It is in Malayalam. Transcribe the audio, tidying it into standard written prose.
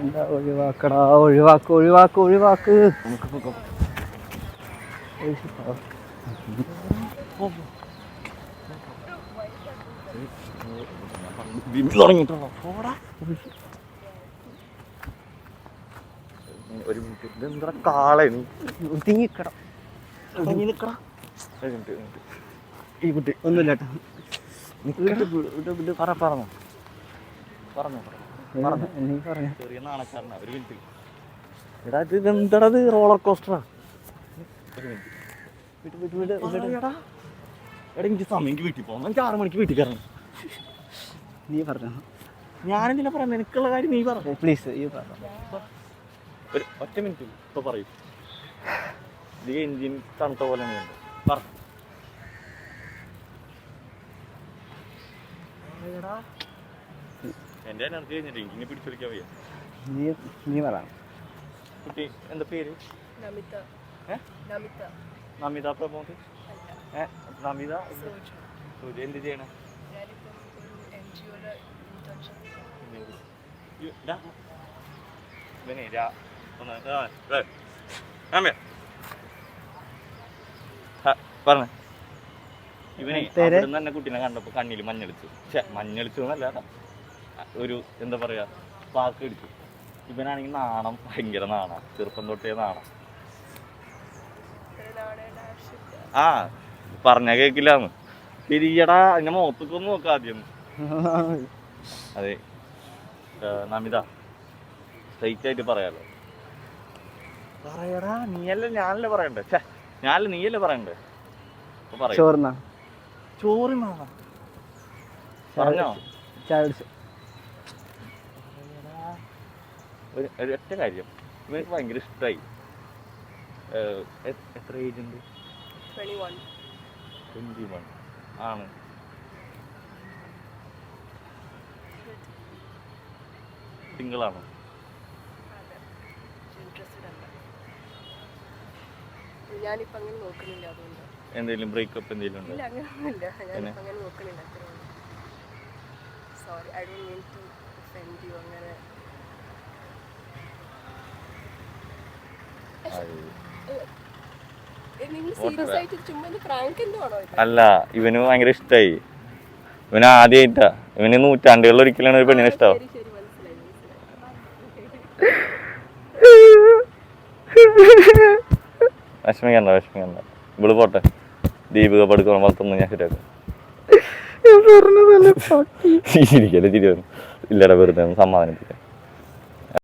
എന്താ ഒഴിവാക്കടാ, ഒഴിവാക്ക് ഒഴിവാക്ക് ഒഴിവാക്ക്. ഒരു മിനിറ്റ്, ഇതെന്താ കാളെ നീ തിങ്ങിക്കട ഈ കുട്ടി ഒന്നുമില്ല നീ പറഞ്ഞു. ചെറിയ നാണക്കാരനാ. ഒരു മിനിറ്റ് എടാ, ഇതെന്താടത് റോളർ കോസ്റ്ററാ. ഒരു മിനിറ്റ് എടാ, എനിക്ക് സമയം, എനിക്ക് വീട്ടിൽ പോകണം. എനിക്ക് 6 മണിക്ക് വീട്ടിൽ കയറണം. നീ പറഞ്ഞു. ഞാനെന്തിനാ പറയാം, നിനക്കുള്ള കാര്യം നീ പറഞ്ഞു പ്ലീസ്. ഈ പറഞ്ഞു ഒരു ഒറ്റ മിനിറ്റ് ഇപ്പൊ പറയൂ. ഇത് എൻജിൻ തണുത്ത പോലെ പറ. എന്റെ എനർജി കഴിഞ്ഞിട്ട് ഇനി പിടിച്ചൊളിക്കാൻ വയ്യ. നീ പറ. കുട്ടി എന്താ പേര്? നമിത പ്രമോദ്. നമിത സൂര്യ എന്ത് ചെയ്യണേ? പറഞ്ഞ ഇവനെ തന്നെ കുട്ടീനെ കണ്ടപ്പോ കണ്ണില് മഞ്ഞളിച്ചു. മഞ്ഞളിച്ചു എന്നല്ല, ഒരു എന്താ പറയാ, പാക്ക് അടിച്ചു. ഇവനാണെങ്കിൽ നാണം, ഭയങ്കര നാണ, ചെറുപ്പം തൊട്ടേ നാണം. ആ പറഞ്ഞ കേക്കില്ലാന്ന്. തിരിയടാ, എന്റെ മുഖത്തേക്കൊന്ന് നോക്കാം ആദ്യം. അതെ നമിത, സ്ട്രൈറ്റ് ആയിട്ട് പറയാലോ. പറയടാ, നീയല്ലേ ഞാനല്ലേ പറയണ്ടേ? ഞാനല്ലേ നീയല്ലേ പറയണ്ടേ? ചോറിനാ പറഞ്ഞോ? ചായ ഒറ്റ കാര്യം, ഇവർക്ക് ഭയങ്കര ഇഷ്ടമായി. എത്ര ഏജ് ഉണ്ട്? 21 ആണ്. സിംഗിളാണോ? എന്തെങ്കിലും ബ്രേക്കപ്പ് എന്തെങ്കിലും ഉണ്ടോ? അല്ല, ഇവന് ഭയങ്കര ഇഷ്ടായി. ഇവന് ആദ്യമായിട്ടാ, ഇവന് നൂറ്റാണ്ടുകളിൽ ഒരിക്കലാണ് ഒരു പെണ്ണിനെ ഇഷ്ടാവും. വിഷമിക്കണ്ട. ഇവള് പോട്ടെ, ദീപിക പടുക്കണം വളർത്തുന്നു ഞാൻ ശരിയാക്കും. ഇരിക്കല്ലേ തിരി വരും. ഇല്ലടാ, വെറുതെ സമാധാനിപ്പിക്കാം.